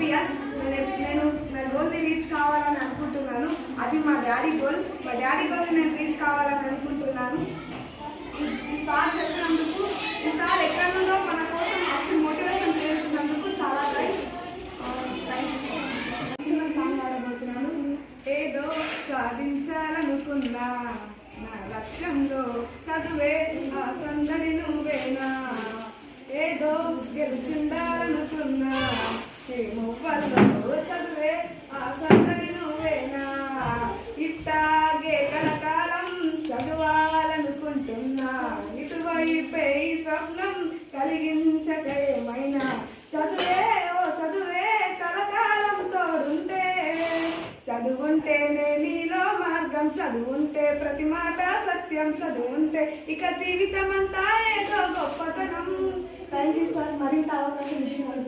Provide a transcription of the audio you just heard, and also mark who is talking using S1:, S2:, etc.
S1: IPS. నేను నా గోల్ని reach కావాలని అనుకుంటున్నాను. అది మా డాడీ గోల్. మా డాడీ గోల్ నేను రీచ్ కావాలని అనుకుంటున్నాను. ఈ సార్ చెప్పినందుకు, ఈ సార్ ఎక్కడ నుండో మన కోసం వచ్చి మోటివేషన్ చేసినందుకు చాలా థ్యాంక్స్. చిన్న సాంగ్ ఆడబోతున్నాను. ఏదో సాధించాలనుకున్నా, నా లక్ష్యంలో చదువే, ఆ సందడి నువ్వేనా. ఏదో గెలిచిండాలనుకున్నా, చేమువ్వల్లో చదువే, ఆ సందడి నువ్వేనా. ఇట్టాగే కలకాలం చదవాలనుకుంటున్నా, ఇటువైపే ఈ స్వప్నం కలిగించకేమైనా. చదువే ఓ చదువే కలకాలం తోడుంటే, చదువుంటేనే నీలో మార్గం, చదువుంటే ప్రతి మాట సత్యం, చదువుంటే ఇక జీవితం అంతా ఏదో గొప్పతనం. థ్యాంక్ యూ సార్, మరింత అవకాశం ఇచ్చినందుకు.